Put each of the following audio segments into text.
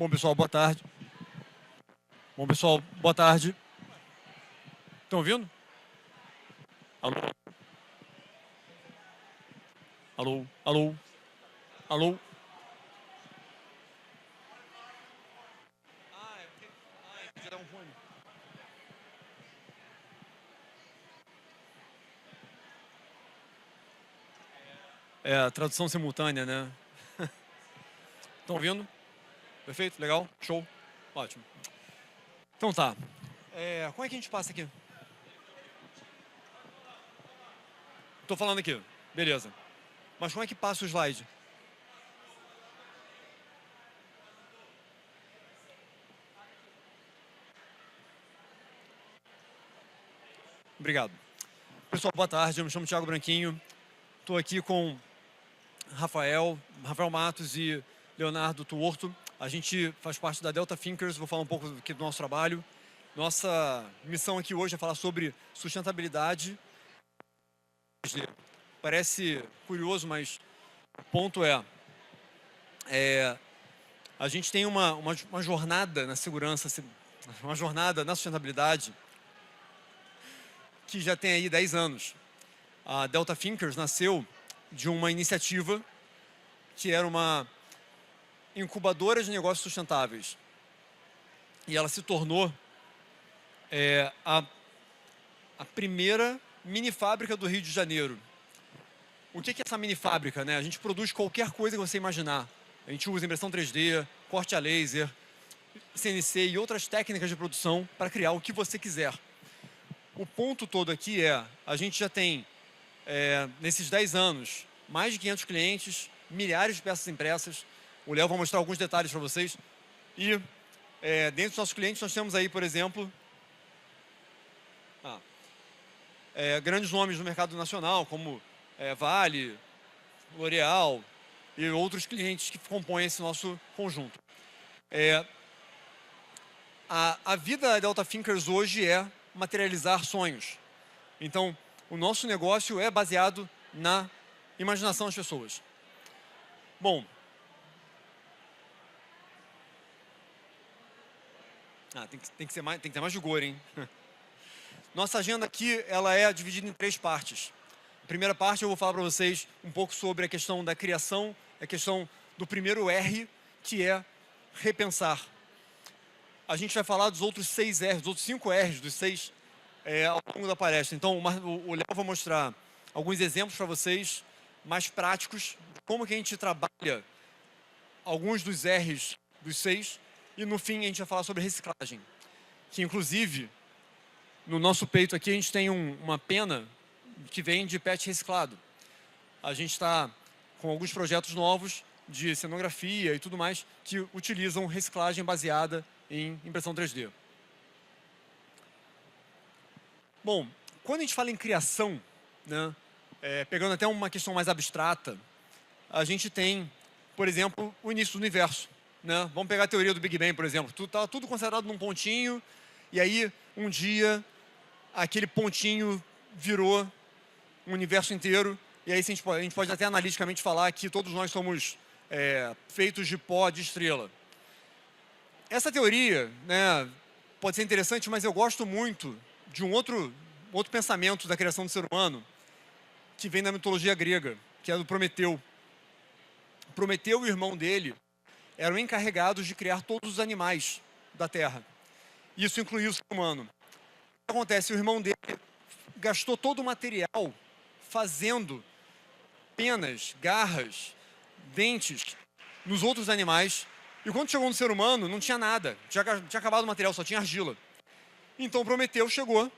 Bom, pessoal, boa tarde. Bom, pessoal, boa tarde. Estão ouvindo? Alô? Alô? Alô? Alô? É, tradução simultânea, né? Estão ouvindo? Perfeito? Legal? Show? Ótimo. Então tá. Como é que a gente passa aqui? Tô falando aqui. Beleza. Mas como é que passa o slide? Obrigado. Pessoal, boa tarde. Eu me chamo Thiago Branquinho. Estou aqui com Rafael Matos e Leonardo Tuorto. A gente faz parte da Delta Thinkers. Vou falar um pouco aqui do nosso trabalho. Nossa missão aqui hoje é falar sobre sustentabilidade. Parece curioso, mas o ponto a gente tem uma jornada na segurança, uma jornada na sustentabilidade que já tem aí 10 anos. A Delta Thinkers nasceu de uma iniciativa que era uma incubadora de negócios sustentáveis. E ela se tornou a primeira mini fábrica do Rio de Janeiro. O que é essa mini fábrica, né? A gente produz qualquer coisa que você imaginar. A gente usa impressão 3D, corte a laser, CNC e outras técnicas de produção para criar o que você quiser. O ponto todo aqui a gente já tem, nesses 10 anos, mais de 500 clientes, milhares de peças impressas. O Léo vai mostrar alguns detalhes para vocês. E dentro dos nossos clientes nós temos aí, por exemplo, grandes nomes do mercado nacional, como Vale, L'Oréal e outros clientes que compõem esse nosso conjunto. A vida da Delta Thinkers hoje é materializar sonhos. Então, o nosso negócio é baseado na imaginação das pessoas. Bom, tem que ter mais vigor, hein? Nossa agenda aqui ela é dividida em 3 partes. A primeira parte eu vou falar para vocês um pouco sobre a questão da criação, a questão do primeiro R, que é repensar. A gente vai falar dos outros 6 R's, dos outros 5 R's, dos 6 ao longo da palestra. Então, o Léo vai mostrar alguns exemplos para vocês, mais práticos, como que a gente trabalha alguns dos R's dos 6, e no fim a gente vai falar sobre reciclagem, que inclusive, no nosso peito aqui a gente tem uma pena que vem de PET reciclado. A gente está com alguns projetos novos de cenografia e tudo mais que utilizam reciclagem baseada em impressão 3D. Bom, quando a gente fala em criação, né, pegando até uma questão mais abstrata, a gente tem, por exemplo, o início do universo. Né? Vamos pegar a teoria do Big Bang, por exemplo. Estava tudo concentrado num pontinho, e aí, um dia, aquele pontinho virou um universo inteiro, e aí a gente pode até analiticamente falar que todos nós somos feitos de pó de estrela. Essa teoria, né, pode ser interessante, mas eu gosto muito de um outro pensamento da criação do ser humano, que vem da mitologia grega, que é do Prometeu. Prometeu e o irmão dele eram encarregados de criar todos os animais da Terra. Isso incluía o ser humano. O que acontece? O irmão dele gastou todo o material fazendo penas, garras, dentes nos outros animais. E quando chegou no ser humano, não tinha nada. Tinha acabado o material, só tinha argila. Então Prometeu chegou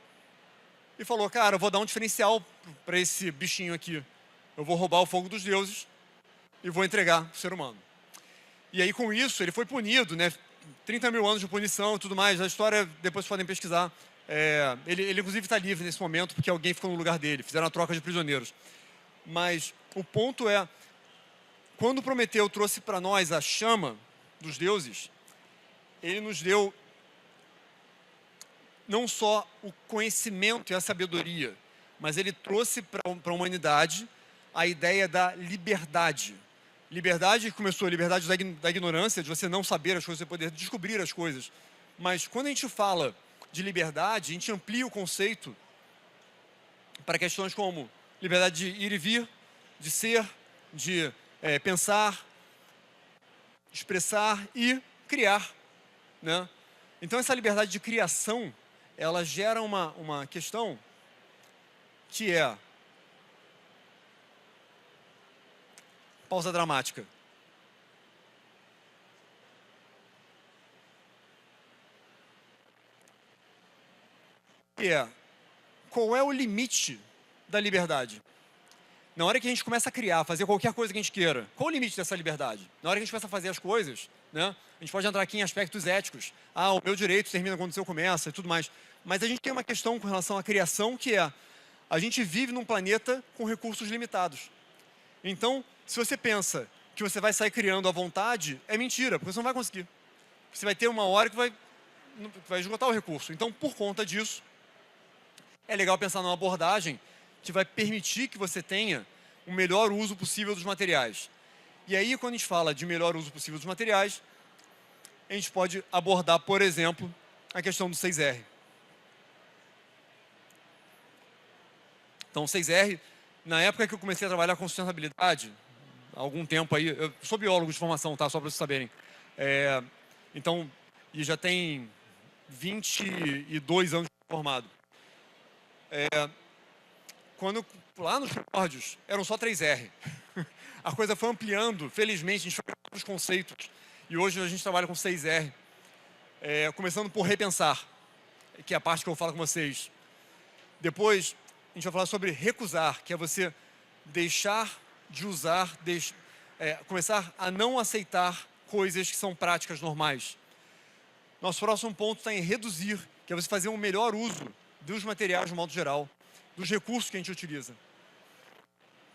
e falou, cara, eu vou dar um diferencial para esse bichinho aqui. Eu vou roubar o fogo dos deuses e vou entregar para o ser humano. E aí, com isso, ele foi punido, né? 30 mil anos de punição e tudo mais. A história, depois vocês podem pesquisar. Ele inclusive, está livre nesse momento, porque alguém ficou no lugar dele. Fizeram a troca de prisioneiros. Mas o ponto quando Prometeu trouxe para nós a chama dos deuses, ele nos deu não só o conhecimento e a sabedoria, mas ele trouxe para a humanidade a ideia da liberdade. Liberdade começou a liberdade da ignorância, de você não saber as coisas, você poder descobrir as coisas. Mas quando a gente fala de liberdade, a gente amplia o conceito para questões como liberdade de ir e vir, de ser, de pensar, expressar e criar, né? Então essa liberdade de criação, ela gera uma questão que é... Pausa dramática. Qual é o limite da liberdade? Na hora que a gente começa a criar, fazer qualquer coisa que a gente queira, qual o limite dessa liberdade? Na hora que a gente começa a fazer as coisas, né? A gente pode entrar aqui em aspectos éticos. O meu direito termina quando o seu começa e tudo mais. Mas a gente tem uma questão com relação à criação, que é: a gente vive num planeta com recursos limitados. Então, se você pensa que você vai sair criando à vontade, é mentira, porque você não vai conseguir. Você vai ter uma hora que vai esgotar o recurso. Então, por conta disso, é legal pensar numa abordagem que vai permitir que você tenha o melhor uso possível dos materiais. E aí, quando a gente fala de melhor uso possível dos materiais, a gente pode abordar, por exemplo, a questão do 6R. Então, 6R, na época que eu comecei a trabalhar com sustentabilidade, há algum tempo aí, eu sou biólogo de formação, tá? Só para vocês saberem. Então, e já tem 22 anos formado. Quando lá nos primórdios eram só 3R. A coisa foi ampliando, felizmente, a gente foi criando os conceitos. E hoje a gente trabalha com 6R. Começando por repensar, que é a parte que eu falo com vocês. Depois, a gente vai falar sobre recusar, que é você deixar de usar, começar a não aceitar coisas que são práticas normais. Nosso próximo ponto está em reduzir, que é você fazer um melhor uso dos materiais de modo geral, dos recursos que a gente utiliza.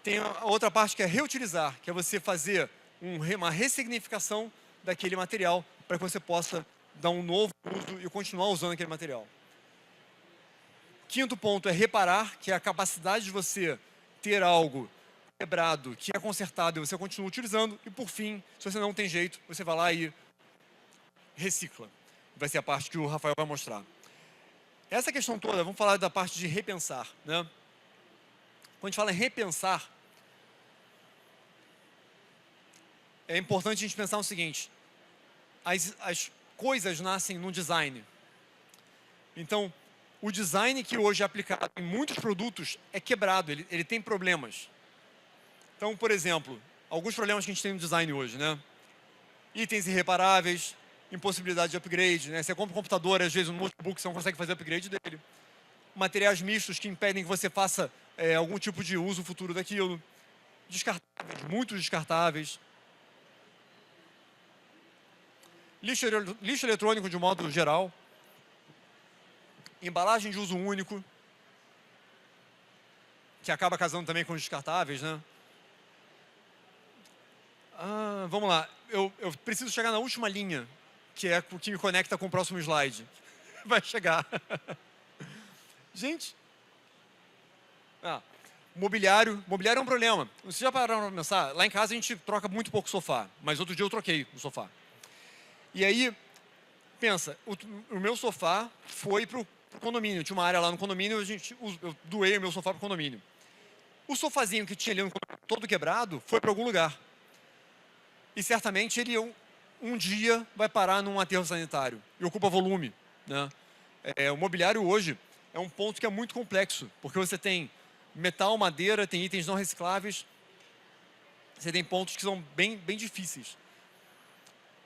Tem a outra parte que é reutilizar, que é você fazer uma ressignificação daquele material para que você possa dar um novo uso e continuar usando aquele material. Quinto ponto é reparar, que é a capacidade de você ter algo quebrado, que é consertado e você continua utilizando. E por fim, se você não tem jeito, você vai lá e recicla. Vai ser a parte que o Rafael vai mostrar. Essa questão toda, vamos falar da parte de repensar, né? Quando a gente fala em repensar, é importante a gente pensar no seguinte: as coisas nascem no design. Então, o design que hoje é aplicado em muitos produtos é quebrado, ele tem problemas. Então, por exemplo, alguns problemas que a gente tem no design hoje, né? Itens irreparáveis, impossibilidade de upgrade, né? Você compra um computador, às vezes um notebook, você não consegue fazer upgrade dele. Materiais mistos que impedem que você faça algum tipo de uso futuro daquilo. Descartáveis, muito descartáveis. Lixo eletrônico de um modo geral. Embalagem de uso único, que acaba casando também com os descartáveis, né? Vamos lá, eu preciso chegar na última linha, que é o que me conecta com o próximo slide. Vai chegar. Gente. Mobiliário é um problema. Vocês já pararam para pensar? Lá em casa a gente troca muito pouco sofá, mas outro dia eu troquei o sofá. E aí, pensa, o meu sofá foi para o condomínio. Tinha uma área lá no condomínio, eu doei o meu sofá para o condomínio. O sofazinho que tinha ali no condomínio, todo quebrado, foi para algum lugar. E certamente ele um dia vai parar num aterro sanitário e ocupa volume, né? O mobiliário hoje é um ponto que é muito complexo, porque você tem metal, madeira, tem itens não recicláveis, você tem pontos que são bem difíceis.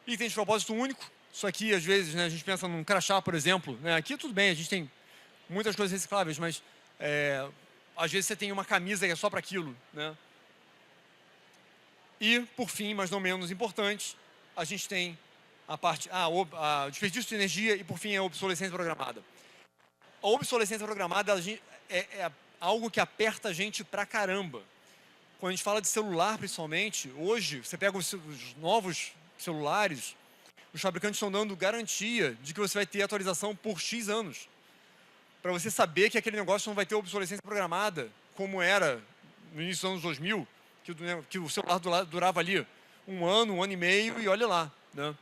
Itens de propósito único, isso aqui às vezes, né, a gente pensa num crachá, por exemplo, né? Aqui tudo bem, a gente tem muitas coisas recicláveis, mas às vezes você tem uma camisa que é só para aquilo, né? E, por fim, mas não menos importante, a gente tem a parte, a desperdício de energia e, por fim, a obsolescência programada. A obsolescência programada é algo que aperta a gente pra caramba. Quando a gente fala de celular, principalmente, hoje, você pega os novos celulares, os fabricantes estão dando garantia de que você vai ter atualização por X anos. Para você saber que aquele negócio não vai ter obsolescência programada, como era no início dos anos 2000, que o celular durava ali um ano e meio e olha lá, né?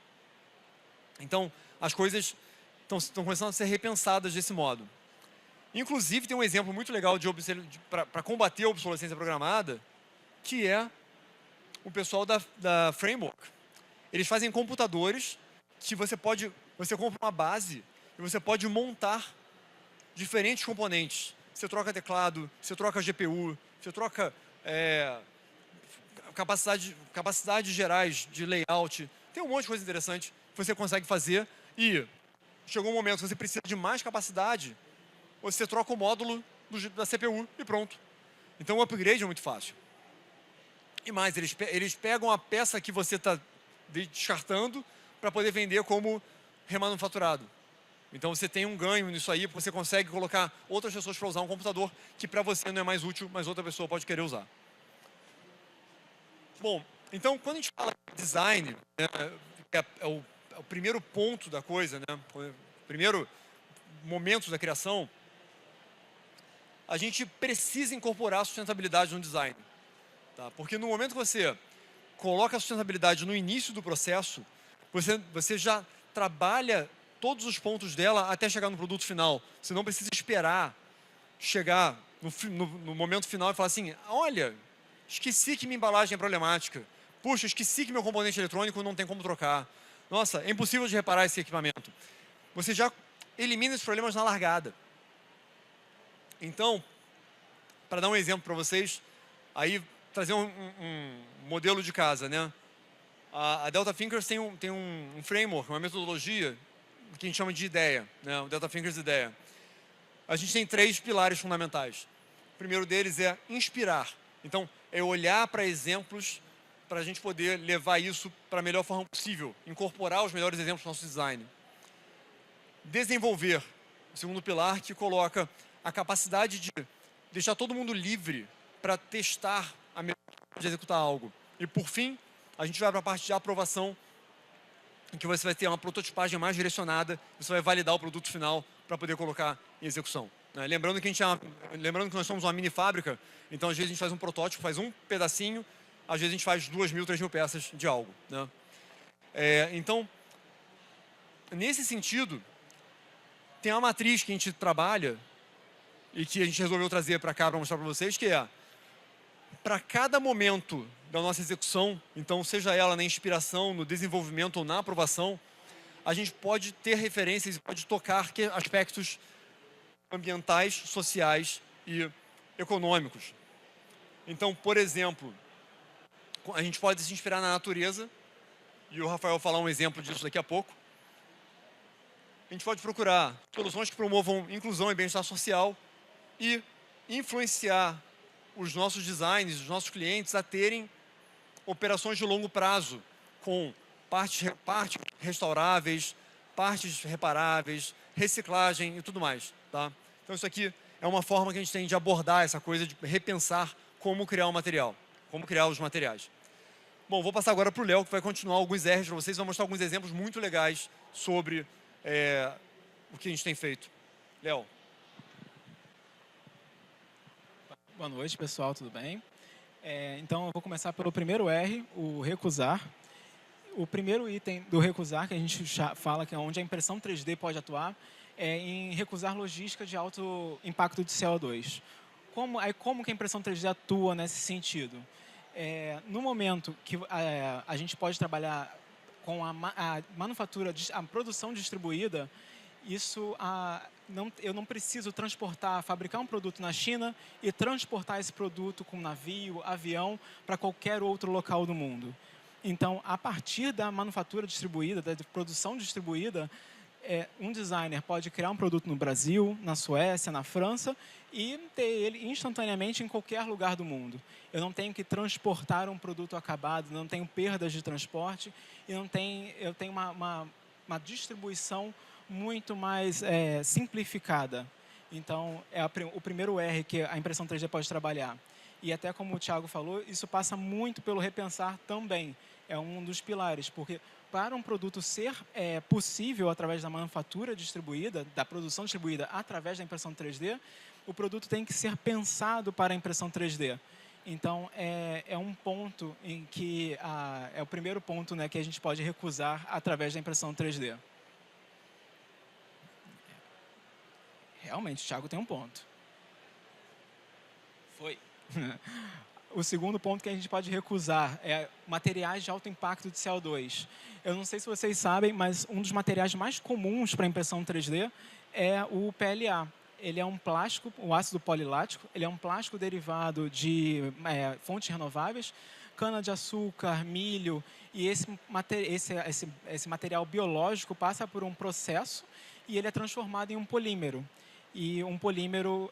Então, as coisas estão começando a ser repensadas desse modo. Inclusive, tem um exemplo muito legal para combater a obsolescência programada, que é o pessoal da Framework. Eles fazem computadores que você compra uma base e você pode montar diferentes componentes. Você troca teclado, você troca GPU, você troca capacidades gerais de layout. Tem um monte de coisa interessante que você consegue fazer e chegou um momento que você precisa de mais capacidade, você troca o módulo da CPU e pronto. Então o upgrade é muito fácil. E mais, eles pegam a peça que você está descartando para poder vender como remanufaturado. Então você tem um ganho nisso aí, porque você consegue colocar outras pessoas para usar um computador que para você não é mais útil, mas outra pessoa pode querer usar. Bom, então quando a gente fala de design, né, é o primeiro ponto da coisa, né, o primeiro momento da criação, a gente precisa incorporar a sustentabilidade no design. Tá? Porque no momento que você coloca a sustentabilidade no início do processo, você já trabalha todos os pontos dela até chegar no produto final. Você não precisa esperar chegar no momento final e falar assim, olha, esqueci que minha embalagem é problemática. Puxa, esqueci que meu componente eletrônico não tem como trocar. Nossa, é impossível de reparar esse equipamento. Você já elimina esses problemas na largada. Então, para dar um exemplo para vocês, aí trazer um modelo de casa, né? A Delta Thinkers tem um framework, uma metodologia que a gente chama de ideia, né? O Delta Thinkers Ideia. A gente tem 3 pilares fundamentais. O primeiro deles é inspirar. Então, é olhar para exemplos para a gente poder levar isso para a melhor forma possível, incorporar os melhores exemplos no nosso design. Desenvolver, o segundo pilar, que coloca a capacidade de deixar todo mundo livre para testar a melhor forma de executar algo. E, por fim, a gente vai para a parte de aprovação, em que você vai ter uma prototipagem mais direcionada, você vai validar o produto final para poder colocar em execução. Né? Lembrando que nós somos uma mini fábrica, então às vezes a gente faz um protótipo, faz um pedacinho, às vezes a gente faz 2.000, 3.000 peças de algo. Né? Então, nesse sentido, tem uma matriz que a gente trabalha e que a gente resolveu trazer para cá para mostrar para vocês, que é, para cada momento da nossa execução, então seja ela na inspiração, no desenvolvimento ou na aprovação, a gente pode ter referências e pode tocar aspectos ambientais, sociais e econômicos. Então, por exemplo, a gente pode se inspirar na natureza, e o Rafael vai falar um exemplo disso daqui a pouco. A gente pode procurar soluções que promovam inclusão e bem-estar social e influenciar os nossos designs, os nossos clientes a terem operações de longo prazo, com partes restauráveis, partes reparáveis, reciclagem e tudo mais. Tá? Então isso aqui é uma forma que a gente tem de abordar essa coisa, de repensar como criar o material, como criar os materiais. Bom, vou passar agora para o Léo, que vai continuar alguns R's para vocês, vai mostrar alguns exemplos muito legais sobre o que a gente tem feito. Léo. Boa noite, pessoal, tudo bem? Então, eu vou começar pelo primeiro R, o recusar. O primeiro item do recusar, que a gente fala que é onde a impressão 3D pode atuar, é em recusar logística de alto impacto de CO2. Como que a impressão 3D atua nesse sentido? No momento que a gente pode trabalhar com a manufatura, a produção distribuída, eu não preciso fabricar um produto na China e transportar esse produto com navio, avião, para qualquer outro local do mundo. Então, a partir da manufatura distribuída, da produção distribuída, um designer pode criar um produto no Brasil, na Suécia, na França e ter ele instantaneamente em qualquer lugar do mundo. Eu não tenho que transportar um produto acabado, não tenho perdas de transporte e eu tenho uma distribuição muito mais simplificada. Então, é o primeiro R que a impressão 3D pode trabalhar. E até como o Thiago falou, isso passa muito pelo repensar também. É um dos pilares, porque para um produto ser possível através da manufatura distribuída, da produção distribuída através da impressão 3D, o produto tem que ser pensado para a impressão 3D. Então, é um ponto em que é o primeiro ponto, né, que a gente pode recusar através da impressão 3D. Realmente, o Thiago tem um ponto. Foi. O segundo ponto que a gente pode recusar é materiais de alto impacto de CO2. Eu não sei se vocês sabem, mas um dos materiais mais comuns para impressão 3D é o PLA. Ele é um plástico, o ácido polilático, ele é um plástico derivado de fontes renováveis, cana-de-açúcar, milho, e esse material biológico passa por um processo e ele é transformado em um polímero. E um polímero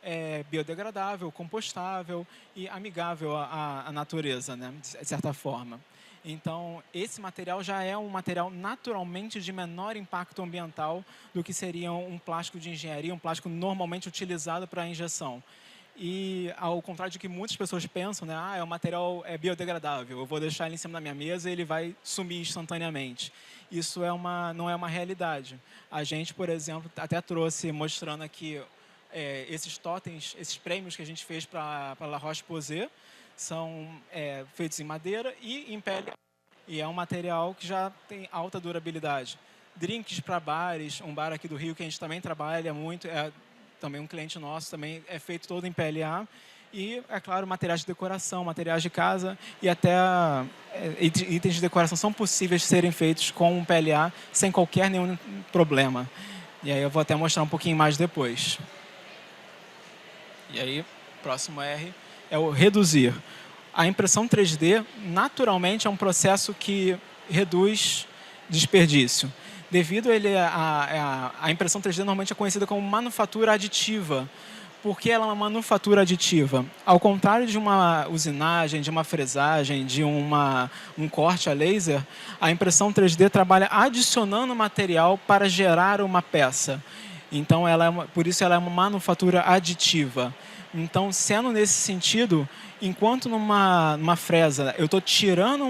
biodegradável, compostável e amigável à natureza, né, de certa forma. Então, esse material já é um material naturalmente de menor impacto ambiental do que seria um plástico de engenharia, um plástico normalmente utilizado para injeção. E, ao contrário de que muitas pessoas pensam, né, é um material biodegradável, eu vou deixar ele em cima da minha mesa e ele vai sumir instantaneamente. Isso não é uma realidade. A gente, por exemplo, até trouxe, mostrando aqui esses totens, esses prêmios que a gente fez para a La Roche-Posay, são feitos em madeira e em pele. E é um material que já tem alta durabilidade. Drinks para bares, um bar aqui do Rio que a gente também trabalha muito, também um cliente nosso, também é feito todo em PLA. E, é claro, materiais de decoração, materiais de casa e até itens de decoração são possíveis de serem feitos com um PLA sem qualquer nenhum problema. E aí eu vou até mostrar um pouquinho mais depois. E aí, próximo R é o reduzir. A impressão 3D, naturalmente, é um processo que reduz desperdício. Devido a impressão 3D normalmente é conhecida como manufatura aditiva. Por que ela é uma manufatura aditiva? Ao contrário de uma usinagem, de uma fresagem, de um corte a laser, a impressão 3D trabalha adicionando material para gerar uma peça. Então, por isso ela é uma manufatura aditiva. Então, sendo nesse sentido, enquanto numa fresa eu estou tirando,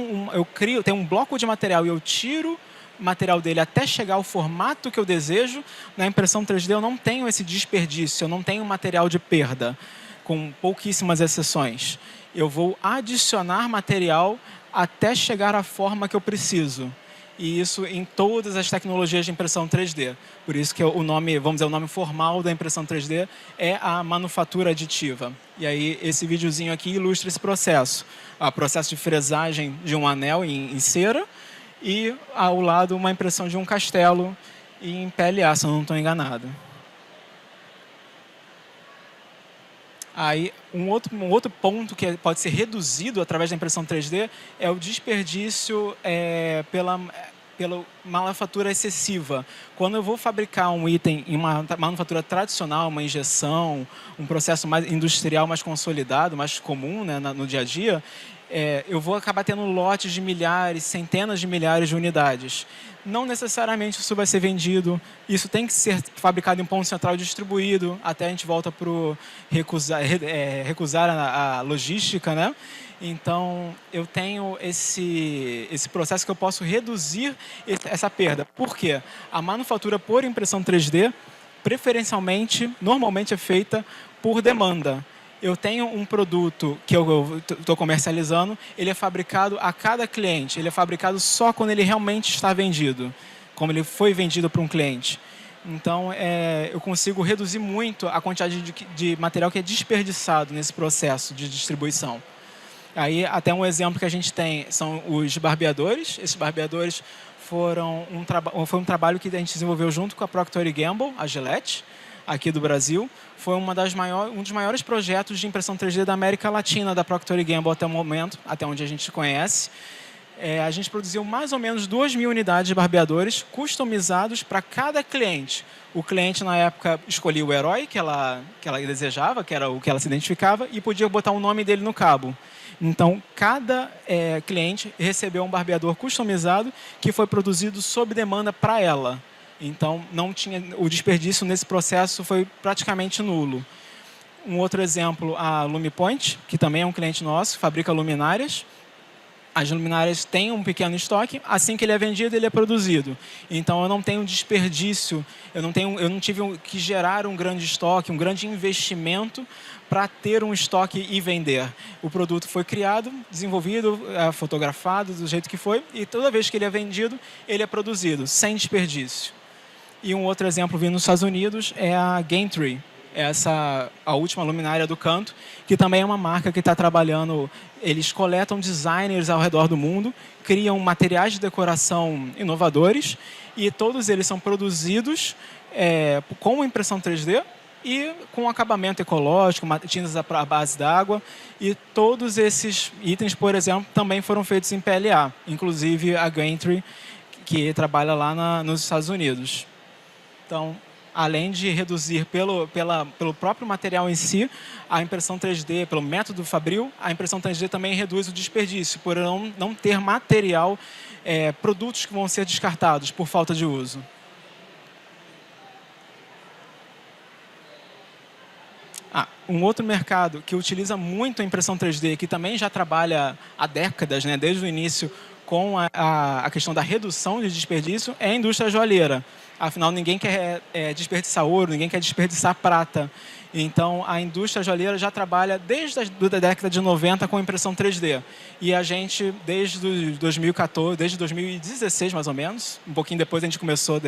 tem um bloco de material e eu tiro o material dele até chegar ao formato que eu desejo, na impressão 3D eu não tenho esse desperdício, eu não tenho material de perda, com pouquíssimas exceções. Eu vou adicionar material até chegar à forma que eu preciso. E isso em todas as tecnologias de impressão 3D. Por isso que o nome, vamos dizer, o nome formal da impressão 3D é a manufatura aditiva. E aí esse videozinho aqui ilustra esse processo. O processo de fresagem de um anel em cera e ao lado uma impressão de um castelo em PLA, se eu não estou enganado. Aí, um outro ponto que pode ser reduzido através da impressão 3D é o desperdício pela manufatura excessiva. Quando eu vou fabricar um item em uma manufatura tradicional, uma injeção, um processo mais industrial, mais consolidado, mais comum, né, no dia a dia, eu vou acabar tendo lotes de milhares, centenas de milhares de unidades. Não necessariamente isso vai ser vendido, isso tem que ser fabricado em ponto central e distribuído, até a gente volta para o recusar a logística, né? Então, eu tenho esse processo que eu posso reduzir essa perda. Por quê? A manufatura por impressão 3D, preferencialmente, normalmente é feita por demanda. Eu tenho um produto que eu estou comercializando, ele é fabricado a cada cliente, ele é fabricado só quando ele realmente está vendido, como ele foi vendido para um cliente. Então, eu consigo reduzir muito a quantidade de material que é desperdiçado nesse processo de distribuição. Aí, até um exemplo que a gente tem são os barbeadores. Esses barbeadores foi um trabalho que a gente desenvolveu junto com a Procter & Gamble, a Gillette, aqui do Brasil. Foi um dos maiores projetos de impressão 3D da América Latina, da Procter & Gamble até o momento, até onde a gente conhece. A gente produziu mais ou menos 2.000 unidades de barbeadores customizados para cada cliente. O cliente, na época, escolhia o herói que ela desejava, que era o que ela se identificava, e podia botar o nome dele no cabo. Então, cada cliente recebeu um barbeador customizado que foi produzido sob demanda para ela. Então, o desperdício nesse processo foi praticamente nulo. Um outro exemplo, a LumiPoint, que também é um cliente nosso, fabrica luminárias. As luminárias têm um pequeno estoque, assim que ele é vendido, ele é produzido. Então, eu não tenho desperdício, eu não tive que gerar um grande estoque, um grande investimento para ter um estoque e vender. O produto foi criado, desenvolvido, fotografado do jeito que foi, e toda vez que ele é vendido, ele é produzido, sem desperdício. E um outro exemplo vindo nos Estados Unidos é a Gaintree, a última luminária do canto, que também é uma marca que está trabalhando. Eles coletam designers ao redor do mundo, criam materiais de decoração inovadores e todos eles são produzidos com impressão 3D e com acabamento ecológico, tintas à base d'água. E todos esses itens, por exemplo, também foram feitos em PLA, inclusive a Gaintree, que trabalha lá nos Estados Unidos. Então, além de reduzir pelo próprio material em si, a impressão 3D, pelo método Fabril, a impressão 3D também reduz o desperdício, por não ter material, produtos que vão ser descartados por falta de uso. Um outro mercado que utiliza muito a impressão 3D, que também já trabalha há décadas, né, desde o início, com a questão da redução de desperdício, é a indústria joalheira. Afinal, ninguém quer desperdiçar ouro, ninguém quer desperdiçar prata. Então, a indústria joalheira já trabalha desde a década de 90 com impressão 3D. E a gente, desde 2014, desde 2016, mais ou menos, um pouquinho depois a gente começou,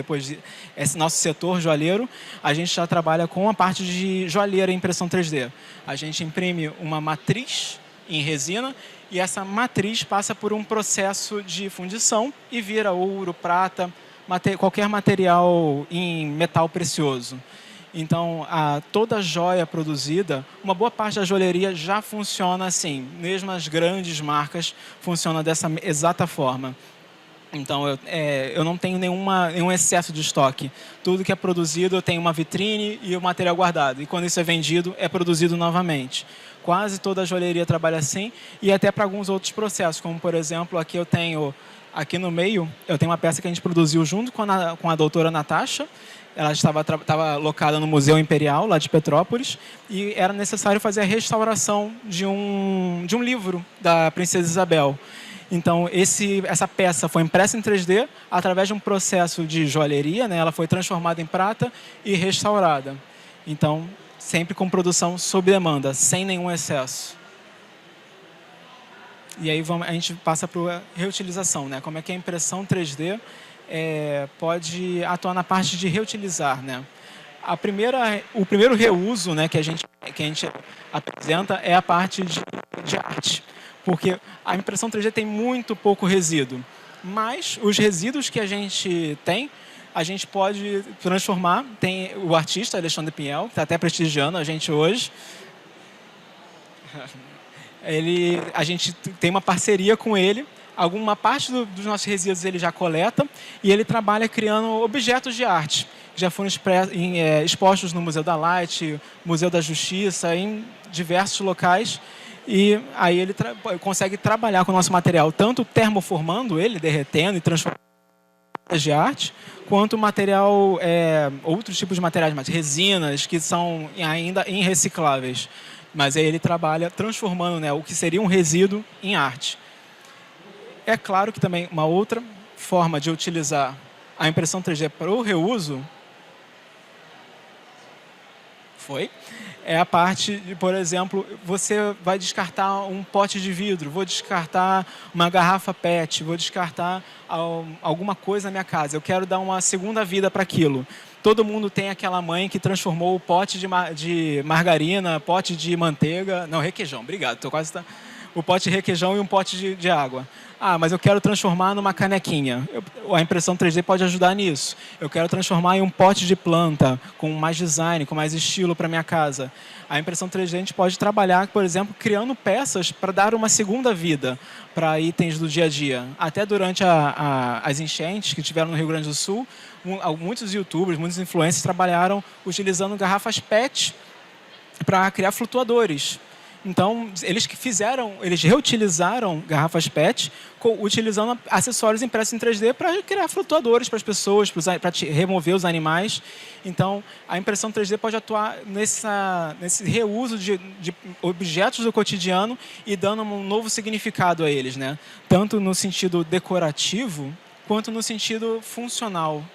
esse nosso setor joalheiro, a gente já trabalha com a parte de joalheira em impressão 3D. A gente imprime uma matriz em resina e essa matriz passa por um processo de fundição e vira ouro, prata, qualquer material em metal precioso. Então, toda joia produzida, uma boa parte da joalheria já funciona assim. Mesmo as grandes marcas funcionam dessa exata forma. Então, eu não tenho nenhum excesso de estoque. Tudo que é produzido, eu tenho uma vitrine e o material guardado. E quando isso é vendido, é produzido novamente. Quase toda a joalheria trabalha assim, e até para alguns outros processos, como, por exemplo, aqui no meio, eu tenho uma peça que a gente produziu junto com a doutora Natasha. Ela estava alocada no Museu Imperial, lá de Petrópolis, e era necessário fazer a restauração de um livro da Princesa Isabel. Então, essa peça foi impressa em 3D, através de um processo de joalheria, né? Ela foi transformada em prata e restaurada. Então, sempre com produção sob demanda, sem nenhum excesso. E aí a gente passa para a reutilização, né? Como é que a impressão 3D pode atuar na parte de reutilizar, né? O primeiro reuso, né, que a gente apresenta é a parte de arte, porque a impressão 3D tem muito pouco resíduo, mas os resíduos que a gente tem, a gente pode transformar. Tem o artista Alexandre Pinhel, que está até prestigiando a gente hoje. A gente tem uma parceria com ele. Alguma parte dos nossos resíduos ele já coleta e ele trabalha criando objetos de arte, que já foram expostos no Museu da Light, Museu da Justiça, em diversos locais. E aí ele consegue trabalhar com o nosso material, tanto termoformando ele, derretendo e transformando de arte, quanto material, outros tipos de materiais, mas resinas, que são ainda irrecicláveis. Mas aí ele trabalha transformando, né, o que seria um resíduo em arte. É claro que também uma outra forma de utilizar a impressão 3D para o reuso é a parte de, por exemplo, você vai descartar um pote de vidro, vou descartar uma garrafa PET, vou descartar alguma coisa na minha casa. Eu quero dar uma segunda vida para aquilo. Todo mundo tem aquela mãe que transformou o pote de margarina, pote de manteiga... Não, requeijão, obrigado. O pote de requeijão e um pote de água. Mas eu quero transformar numa canequinha. A impressão 3D pode ajudar nisso. Eu quero transformar em um pote de planta, com mais design, com mais estilo para minha casa. A impressão 3D a gente pode trabalhar, por exemplo, criando peças para dar uma segunda vida para itens do dia a dia. Até durante as enchentes que tiveram no Rio Grande do Sul, muitos youtubers, muitos influencers trabalharam utilizando garrafas PET para criar flutuadores. Então, eles reutilizaram garrafas PET utilizando acessórios impressos em 3D para criar flutuadores para as pessoas, para remover os animais. Então, a impressão 3D pode atuar nesse reuso de objetos do cotidiano e dando um novo significado a eles, né? Tanto no sentido decorativo, quanto no sentido funcional.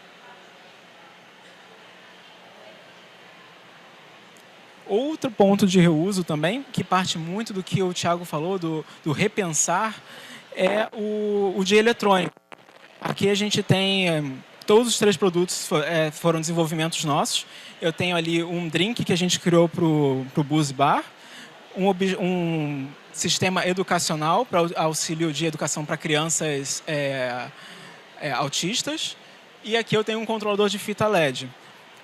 Outro ponto de reuso também, que parte muito do que o Thiago falou, do repensar, é o de eletrônico. Aqui a gente tem, todos os 3 produtos foram desenvolvimentos nossos. Eu tenho ali um drink que a gente criou para o Buzz Bar, um sistema educacional para auxílio de educação para crianças autistas, e aqui eu tenho um controlador de fita LED.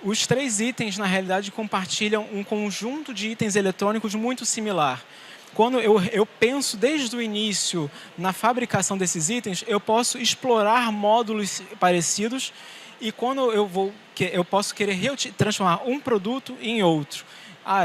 Os 3 itens, na realidade, compartilham um conjunto de itens eletrônicos muito similar. Quando eu penso desde o início na fabricação desses itens, eu posso explorar módulos parecidos e quando eu posso querer transformar um produto em outro.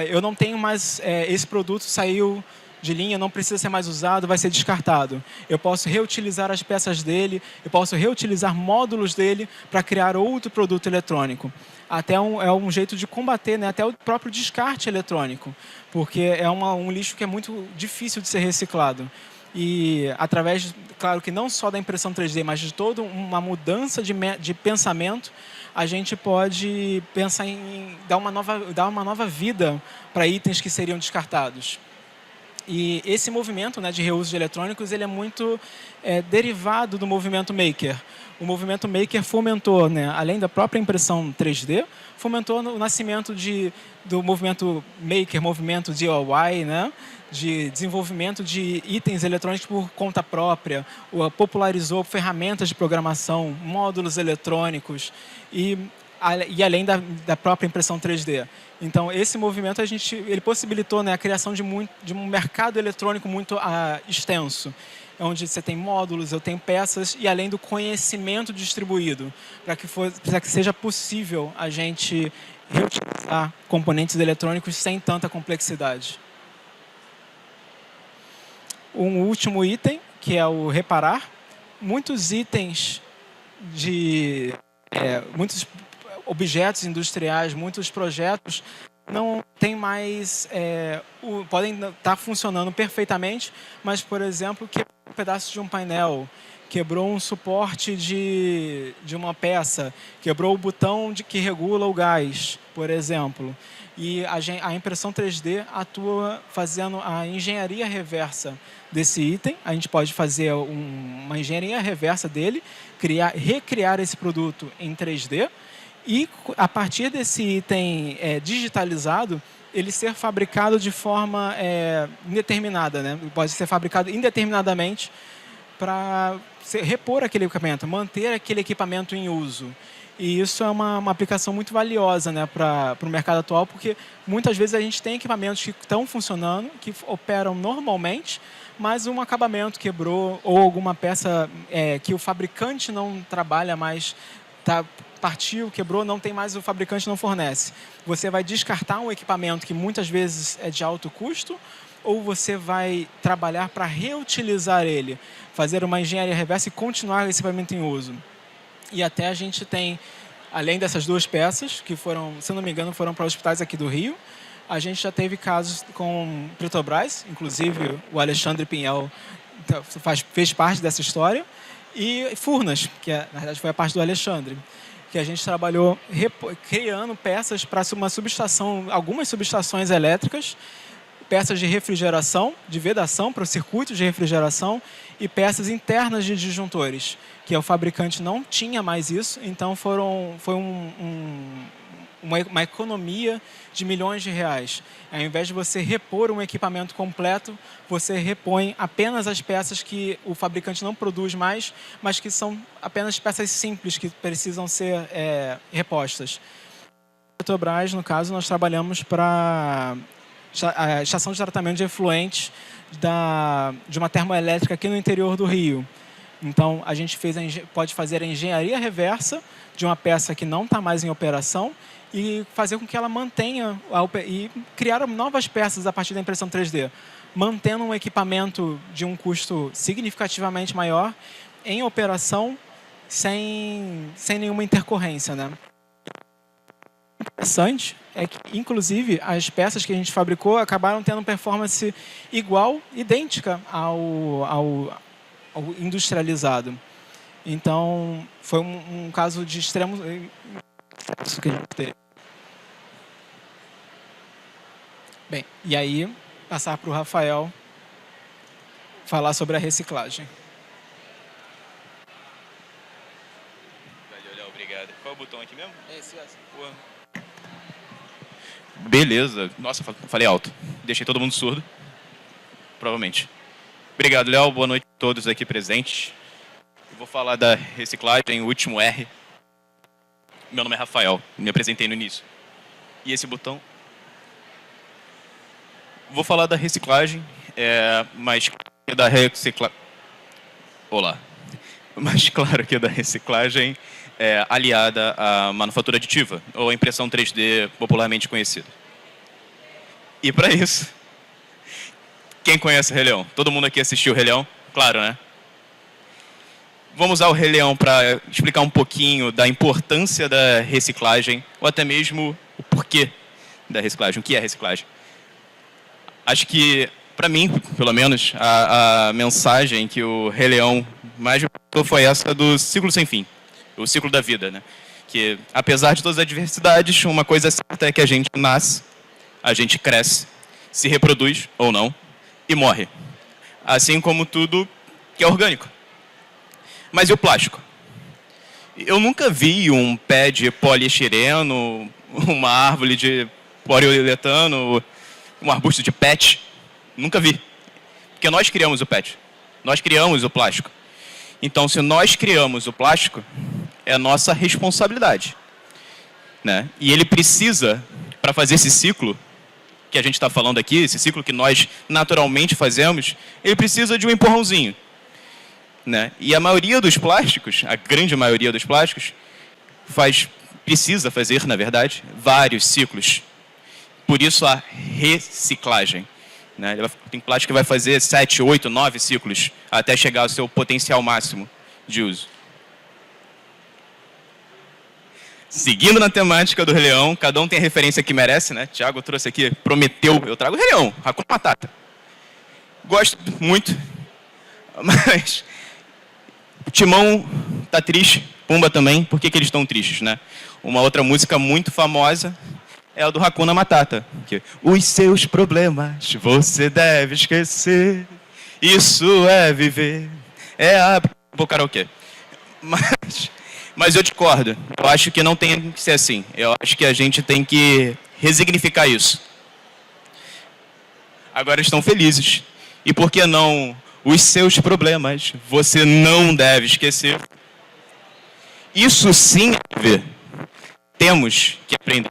Eu não tenho mais, esse produto saiu de linha, não precisa ser mais usado, vai ser descartado. Eu posso reutilizar as peças dele, eu posso reutilizar módulos dele para criar outro produto eletrônico. Até é um jeito de combater, né, até o próprio descarte eletrônico, porque é um lixo que é muito difícil de ser reciclado. E através, claro que não só da impressão 3D, mas de toda uma mudança de pensamento, a gente pode pensar em dar uma nova vida para itens que seriam descartados. E esse movimento, né, de reuso de eletrônicos, ele é muito derivado do movimento maker. O movimento maker fomentou, né, além da própria impressão 3D, fomentou o nascimento do movimento maker, movimento DIY, né, de desenvolvimento de itens eletrônicos por conta própria, popularizou ferramentas de programação, módulos eletrônicos e além da própria impressão 3D. Então, esse movimento ele possibilitou, né, a criação de um mercado eletrônico muito extenso, onde você tem módulos, eu tenho peças e além do conhecimento distribuído, para que seja possível a gente reutilizar componentes eletrônicos sem tanta complexidade. Um último item, que é o reparar. Muitos itens muitos objetos industriais, muitos projetos não tem mais, podem estar funcionando perfeitamente, mas, por exemplo, quebrou um pedaço de um painel, quebrou um suporte de uma peça, quebrou o botão que regula o gás, por exemplo. E a impressão 3D atua fazendo a engenharia reversa desse item. A gente pode fazer uma engenharia reversa dele, recriar esse produto em 3D, e, a partir desse item digitalizado, ele ser fabricado de forma indeterminada, né? Pode ser fabricado indeterminadamente para repor aquele equipamento, manter aquele equipamento em uso. E isso é uma aplicação muito valiosa, né, para o mercado atual, porque muitas vezes a gente tem equipamentos que estão funcionando, que operam normalmente, mas um acabamento quebrou ou alguma peça que o fabricante não trabalha mais, partiu, quebrou, não tem mais, o fabricante não fornece. Você vai descartar um equipamento que muitas vezes é de alto custo, ou você vai trabalhar para reutilizar ele, fazer uma engenharia reversa e continuar esse equipamento em uso. E até a gente tem, além dessas 2 peças, que foram, se não me engano, foram para hospitais aqui do Rio, a gente já teve casos com Petrobras, inclusive o Alexandre Pinhel fez parte dessa história, e Furnas, que na verdade foi a parte do Alexandre, que a gente trabalhou criando peças para uma subestação, algumas subestações elétricas, peças de refrigeração, de vedação para os circuitos de refrigeração e peças internas de disjuntores, que o fabricante não tinha mais isso, então foi uma economia de milhões de reais. Ao invés de você repor um equipamento completo, você repõe apenas as peças que o fabricante não produz mais, mas que são apenas peças simples que precisam ser repostas. Na Petrobras, no caso, nós trabalhamos para a estação de tratamento de efluentes de uma termoelétrica aqui no interior do Rio. Então, a gente pode fazer a engenharia reversa de uma peça que não está mais em operação e fazer com que ela mantenha e criar novas peças a partir da impressão 3D, mantendo um equipamento de um custo significativamente maior em operação sem nenhuma intercorrência, né? Interessante é que, inclusive, as peças que a gente fabricou acabaram tendo performance igual, idêntica ao industrializado. Então, foi um caso de extremo... Isso que a gente teve. Bem, e aí, passar para o Rafael falar sobre a reciclagem. Valeu, Léo, obrigado. Qual é o botão aqui mesmo? Esse. Beleza. Nossa, falei alto. Deixei todo mundo surdo. Provavelmente. Obrigado, Léo. Boa noite a todos aqui presentes. Eu vou falar da reciclagem, o último R. Meu nome é Rafael. Me apresentei no início. E esse botão... Vou falar da reciclagem, mas da reciclagem... Olá. Mas claro que da reciclagem aliada à manufatura aditiva, ou a impressão 3D popularmente conhecida. E para isso, quem conhece o Rei Leão? Todo mundo aqui assistiu o Rei Leão? Claro, né? Vamos usar o Rei Leão para explicar um pouquinho da importância da reciclagem, ou até mesmo o porquê da reciclagem, o que é reciclagem. Acho que, para mim, pelo menos, a mensagem que o Rei Leão mais me passou foi essa do ciclo sem fim, o ciclo da vida, né? Que, apesar de todas as adversidades, uma coisa certa é que a gente nasce, a gente cresce, se reproduz, ou não, e morre. Assim como tudo que é orgânico. Mas e o plástico? Eu nunca vi um pé de poliestireno, uma árvore de poliuretano, um arbusto de PET. Nunca vi. Porque nós criamos o PET. Nós criamos o plástico. Então, se nós criamos o plástico, é nossa responsabilidade, né? E ele precisa, para fazer esse ciclo que a gente está falando aqui, esse ciclo que nós naturalmente fazemos, ele precisa de um empurrãozinho, né? E a maioria dos plásticos, a grande maioria dos plásticos, precisa fazer, na verdade, vários ciclos. Por isso a reciclagem, né? Tem plástico que vai fazer 7, 8, 9 ciclos até chegar ao seu potencial máximo de uso. Seguindo na temática do Rei Leão, cada um tem a referência que merece, né? Thiago trouxe aqui, prometeu, eu trago o Rei Leão, Hakuna Matata. Gosto muito, mas o Timão tá triste, Pumba também. Por que eles estão tristes, né? Uma outra música muito famosa é a do Hakuna Matata. Que, os seus problemas você deve esquecer. Isso é viver. Vou karaokê. Mas eu discordo. Eu acho que não tem que ser assim. Eu acho que a gente tem que resignificar isso. Agora estão felizes. E por que não? Os seus problemas você não deve esquecer. Isso sim é viver. Temos que aprender.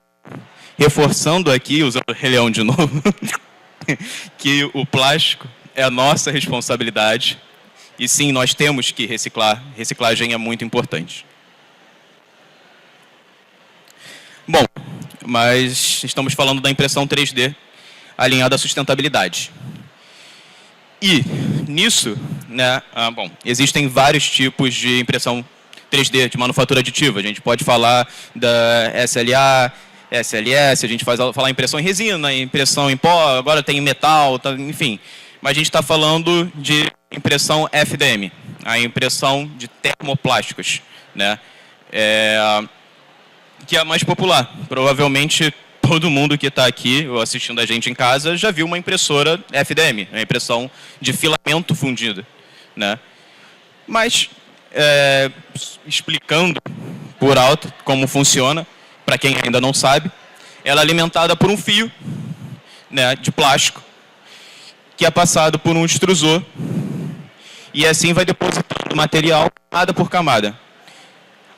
Reforçando aqui, usando o Rei Leão de novo, que o plástico é a nossa responsabilidade. E sim, nós temos que reciclar. Reciclagem é muito importante. Bom, mas estamos falando da impressão 3D alinhada à sustentabilidade. E nisso, né, existem vários tipos de impressão 3D, de manufatura aditiva. A gente pode falar da SLA, SLS, a gente falar impressão em resina, impressão em pó, agora tem metal, enfim. Mas a gente está falando de impressão FDM, a impressão de termoplásticos, né? Que é a mais popular. Provavelmente todo mundo que está aqui ou assistindo a gente em casa já viu uma impressora FDM, a impressão de filamento fundido, né? Mas, explicando por alto como funciona, para quem ainda não sabe, ela é alimentada por um fio, né, de plástico, que é passado por um extrusor, e assim vai depositando material camada por camada.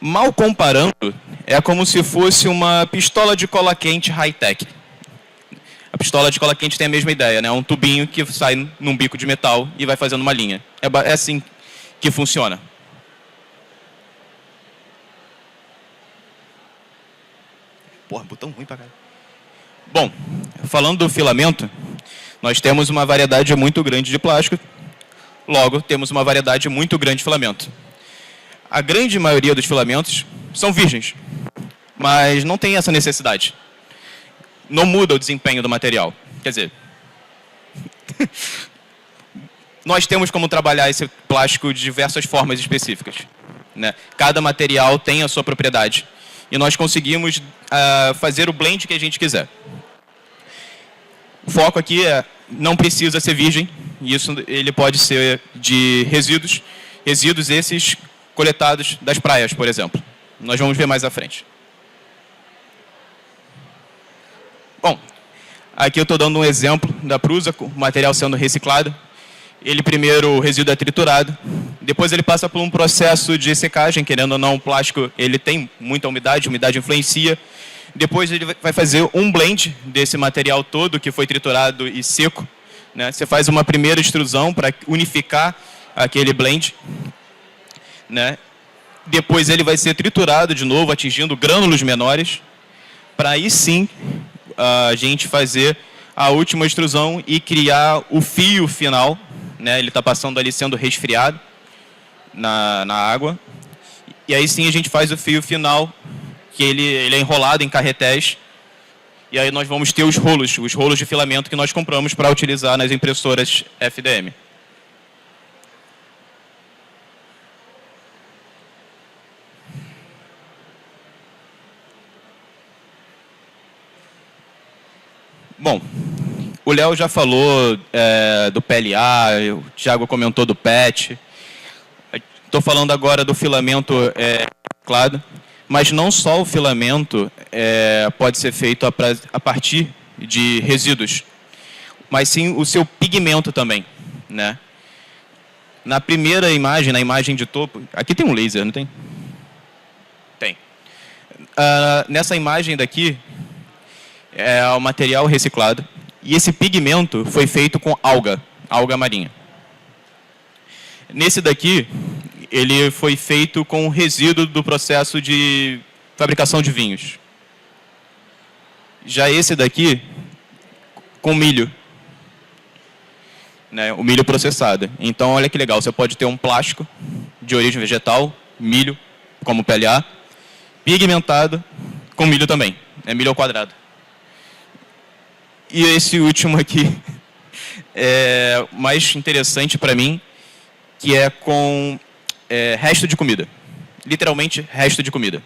Mal comparando, é como se fosse uma pistola de cola quente high-tech. A pistola de cola quente tem a mesma ideia, né? É um tubinho que sai num bico de metal e vai fazendo uma linha. É assim que funciona. Porra, botão ruim pra caralho. Bom, falando do filamento, nós temos uma variedade muito grande de plástico, logo, temos uma variedade muito grande de filamento. A grande maioria dos filamentos são virgens, mas não tem essa necessidade. Não muda o desempenho do material. Quer dizer, nós temos como trabalhar esse plástico de diversas formas específicas, né? Cada material tem a sua propriedade. E nós conseguimos fazer o blend que a gente quiser. O foco aqui não precisa ser virgem, e isso ele pode ser de resíduos esses coletados das praias, por exemplo. Nós vamos ver mais à frente. Bom, aqui eu estou dando um exemplo da Prusa, com o material sendo reciclado. Ele primeiro, o resíduo é triturado, depois ele passa por um processo de secagem, querendo ou não, o plástico ele tem muita umidade, a umidade influencia. Depois ele vai fazer um blend desse material todo que foi triturado e seco, né? Você faz uma primeira extrusão para unificar aquele blend, né? Depois ele vai ser triturado de novo, atingindo grânulos menores, para aí sim a gente fazer a última extrusão e criar o fio final, né? Ele está passando ali sendo resfriado na água. E aí sim a gente faz o fio final, que ele é enrolado em carretéis. E aí nós vamos ter os rolos de filamento que nós compramos para utilizar nas impressoras FDM. Bom, o Léo já falou do PLA, o Thiago comentou do PET. Estou falando agora do filamento reciclado, mas não só o filamento pode ser feito a partir de resíduos, mas sim o seu pigmento também, né? Na primeira imagem, na imagem de topo, aqui tem um laser, não tem? Tem. Nessa imagem daqui, é o material reciclado. E esse pigmento foi feito com alga marinha. Nesse daqui, ele foi feito com resíduo do processo de fabricação de vinhos. Já esse daqui, com milho. Né, o milho processado. Então, olha que legal, você pode ter um plástico de origem vegetal, milho, como PLA, pigmentado com milho também. É milho ao quadrado. E esse último aqui é mais interessante para mim, que é com resto de comida. Literalmente, resto de comida.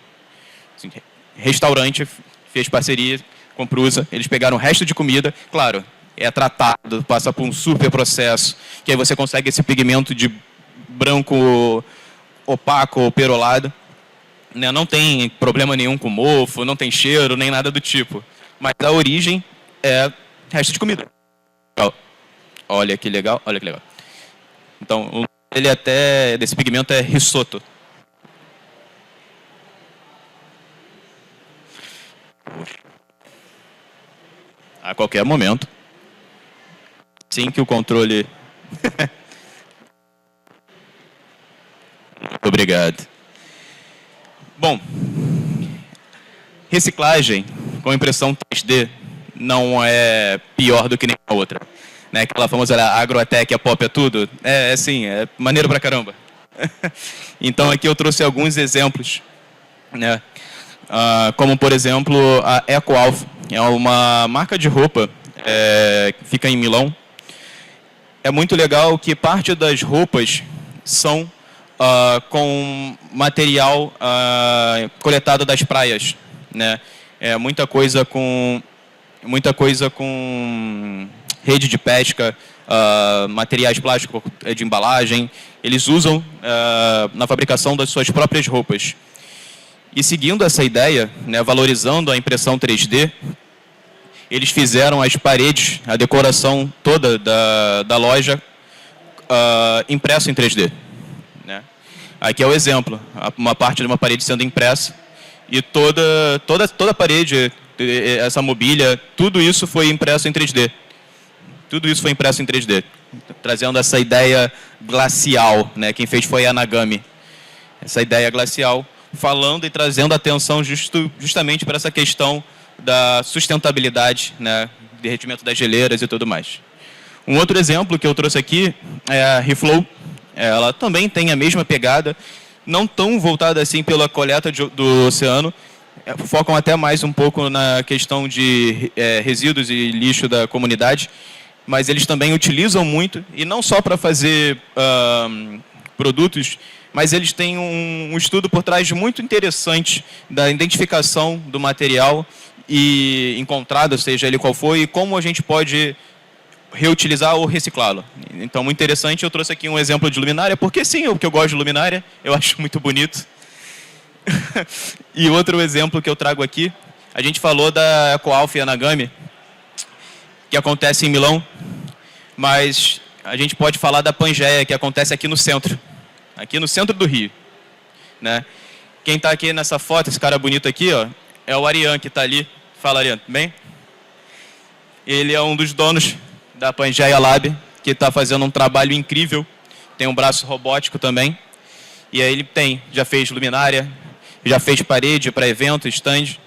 Assim, restaurante fez parceria com a Prusa, eles pegaram resto de comida, claro, é tratado, passa por um super processo, que aí você consegue esse pigmento de branco opaco ou perolado. Né? Não tem problema nenhum com mofo, não tem cheiro, nem nada do tipo. Mas a origem é resto de comida. Olha que legal, olha que legal. Então, ele até, desse pigmento é risotto. A qualquer momento. Sim que o controle... Muito obrigado. Bom, reciclagem com impressão 3D não é pior do que nenhuma outra. Né? Aquela famosa agrotec, a pop é tudo. Sim, é maneiro pra caramba. Então aqui eu trouxe alguns exemplos. Né? Como, por exemplo, a EcoAlf. É uma marca de roupa que fica em Milão. É muito legal que parte das roupas são com material coletado das praias. Né? Muita coisa com rede de pesca, materiais plásticos de embalagem. Eles usam na fabricação das suas próprias roupas. E seguindo essa ideia, né, valorizando a impressão 3D, eles fizeram as paredes, a decoração toda da loja impresso em 3D. Né? Aqui é o exemplo, uma parte de uma parede sendo impressa e toda a parede, essa mobília, tudo isso foi impresso em 3D. Tudo isso foi impresso em 3D, trazendo essa ideia glacial. Né? Quem fez foi a Nagami. Essa ideia glacial, falando e trazendo atenção justamente para essa questão da sustentabilidade, né, derretimento das geleiras e tudo mais. Um outro exemplo que eu trouxe aqui é a Reflow. Ela também tem a mesma pegada, não tão voltada assim pela coleta do oceano, focam até mais um pouco na questão de resíduos e lixo da comunidade, mas eles também utilizam muito, e não só para fazer produtos, mas eles têm um estudo por trás muito interessante da identificação do material e encontrado, seja ele qual for, e como a gente pode reutilizar ou reciclá-lo. Então, muito interessante. Eu trouxe aqui um exemplo de luminária, porque sim, porque eu gosto de luminária, eu acho muito bonito. E outro exemplo que eu trago aqui, a gente falou da EcoAlf Anagami, que acontece em Milão, mas a gente pode falar da Pangeia, que acontece aqui no centro do Rio, né? Quem está aqui nessa foto, esse cara bonito aqui, ó, é o Ariane, que está ali. Fala, Ariane, tudo bem? Ele é um dos donos da Pangeia Lab, que está fazendo um trabalho incrível, tem um braço robótico também, e aí ele já fez luminária, já fez parede para evento, stand,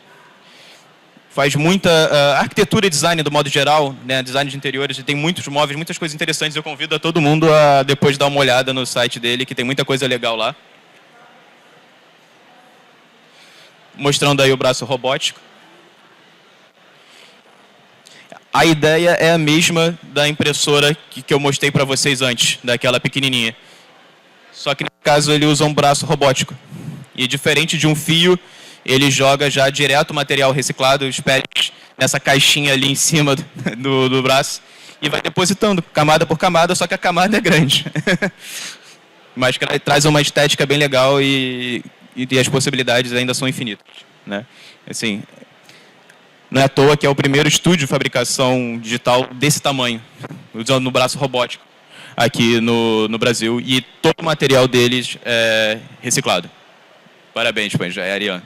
faz muita arquitetura e design do modo geral, né, design de interiores, e tem muitos móveis, muitas coisas interessantes. Eu convido a todo mundo a depois dar uma olhada no site dele, que tem muita coisa legal lá. Mostrando aí o braço robótico. A ideia é a mesma da impressora que eu mostrei para vocês antes, daquela pequenininha. Só que, no caso, ele usa um braço robótico. E, diferente de um fio, ele joga já direto o material reciclado, os pellets, nessa caixinha ali em cima do braço, e vai depositando, camada por camada, só que a camada é grande. Mas traz uma estética bem legal e as possibilidades ainda são infinitas, né? Assim, não é à toa que é o primeiro estúdio de fabricação digital desse tamanho, usando no braço robótico, aqui no Brasil, e todo o material deles é reciclado. Parabéns, Pangeia, Ariane.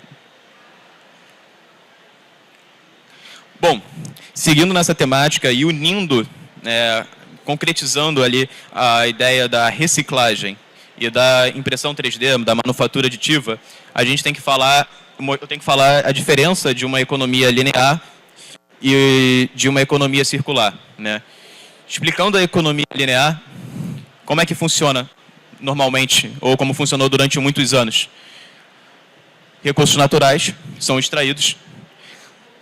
Bom, seguindo nessa temática e unindo, concretizando ali a ideia da reciclagem e da impressão 3D, da manufatura aditiva, eu tenho que falar a diferença de uma economia linear e de uma economia circular, né? Explicando a economia linear, como é que funciona normalmente, ou como funcionou durante muitos anos. Recursos naturais são extraídos,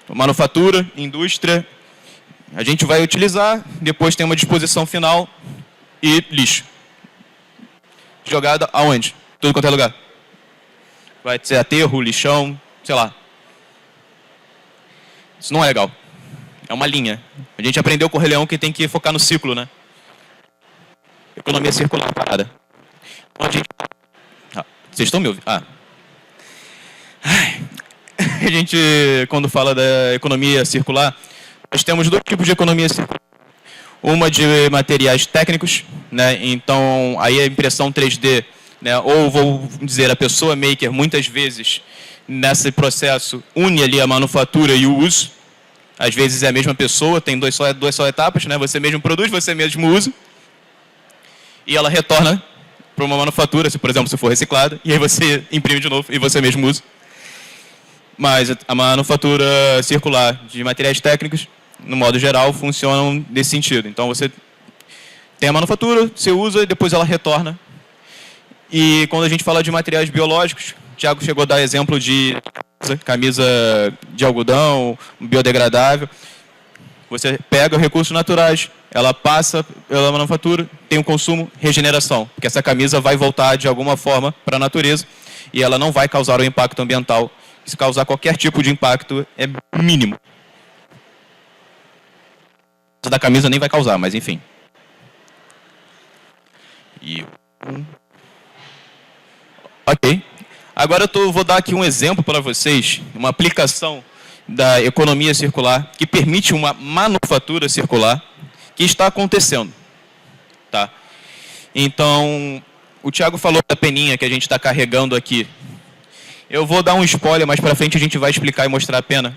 manufatura, indústria, a gente vai utilizar, depois tem uma disposição final e lixo. Jogada aonde? Tudo quanto é lugar. Vai ser aterro, lixão, sei lá. Isso não é legal. É uma linha. A gente aprendeu com o Rei Leão que tem que focar no ciclo, né? Economia circular, parada. Vocês estão me ouvindo? A gente, quando fala da economia circular, nós temos dois tipos de economia circular. Uma de materiais técnicos, né? Então, aí a impressão 3D, né? Ou vou dizer, a pessoa maker, muitas vezes, nesse processo, une ali a manufatura e o uso. Às vezes é a mesma pessoa, tem duas só etapas, né? Você mesmo produz, você mesmo usa. E ela retorna para uma manufatura, se, por exemplo, se for reciclada, e aí você imprime de novo e você mesmo usa. Mas a manufatura circular de materiais técnicos, no modo geral, funcionam nesse sentido. Então, você tem a manufatura, você usa e depois ela retorna. E quando a gente fala de materiais biológicos, o Thiago chegou a dar exemplo de camisa de algodão, biodegradável. Você pega recursos naturais, ela passa pela manufatura, tem um consumo, regeneração. Porque essa camisa vai voltar de alguma forma para a natureza e ela não vai causar um impacto ambiental. Se causar qualquer tipo de impacto, é mínimo. Essa da camisa nem vai causar, mas enfim. Ok. Agora eu vou dar aqui um exemplo para vocês, uma aplicação da economia circular que permite uma manufatura circular que está acontecendo. Tá? Então, o Thiago falou da peninha que a gente está carregando aqui. Eu vou dar um spoiler, mais para frente a gente vai explicar e mostrar a pena.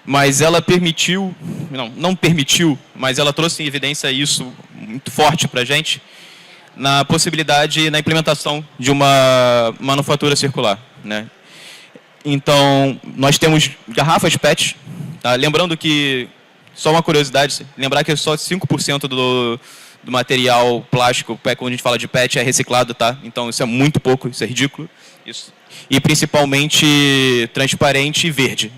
Mas ela permitiu, não permitiu, mas ela trouxe em evidência isso muito forte para a gente, na possibilidade, na implementação de uma manufatura circular. né? Então, nós temos garrafas PET. Tá? Lembrando que, só uma curiosidade, lembrar que só 5% do material plástico, quando a gente fala de PET, é reciclado, tá? Então, isso é muito pouco, isso é ridículo. Isso. E, principalmente, transparente e verde.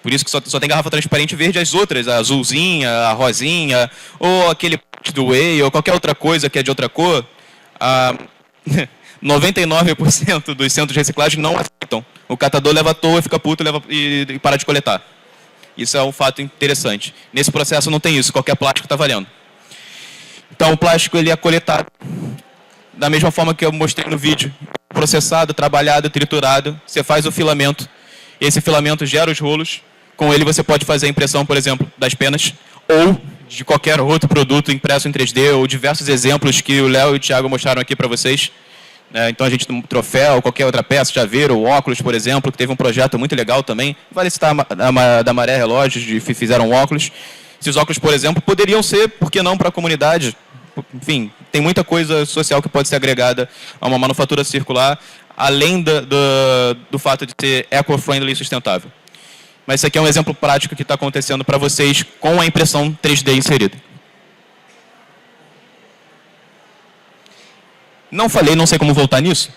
Por isso que só tem garrafa transparente e verde, as outras, a azulzinha, a rosinha, ou aquele do whey, ou qualquer outra coisa que é de outra cor, 99% dos centros de reciclagem não aceitam. O catador leva à toa, fica puto e para de coletar. Isso é um fato interessante. Nesse processo não tem isso, qualquer plástico está valendo. Então o plástico ele é coletado da mesma forma que eu mostrei no vídeo. Processado, trabalhado, triturado, você faz o filamento. Esse filamento gera os rolos. Com ele você pode fazer a impressão, por exemplo, das penas, ou de qualquer outro produto impresso em 3D, ou diversos exemplos que o Léo e o Thiago mostraram aqui para vocês. Então a gente tem um troféu, qualquer outra peça, chaveiro, ou óculos, por exemplo, que teve um projeto muito legal também. Vale citar da Maré Relógios, fizeram óculos. Esses óculos, por exemplo, poderiam ser, por que não, para a comunidade. Enfim, tem muita coisa social que pode ser agregada a uma manufatura circular, além do fato de ser eco-friendly e sustentável. Mas isso aqui é um exemplo prático que está acontecendo para vocês com a impressão 3D inserida. Não falei, não sei como voltar nisso,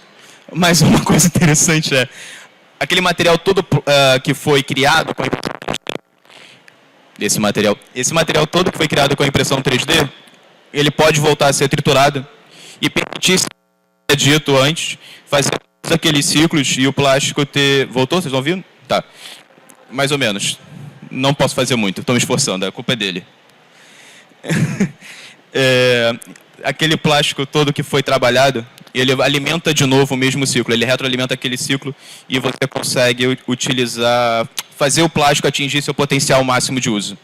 mas uma coisa interessante é, aquele material todo que foi criado com a impressão 3D, esse material todo que foi criado com a impressão 3D, ele pode voltar a ser triturado e permitir, como é dito antes, fazer todos aqueles ciclos e o plástico ter... Voltou? Vocês estão ouvindo? Tá. Mais ou menos. Não posso fazer muito, estou me esforçando, a culpa é dele. Aquele plástico todo que foi trabalhado, ele alimenta de novo o mesmo ciclo, ele retroalimenta aquele ciclo e você consegue utilizar, fazer o plástico atingir seu potencial máximo de uso.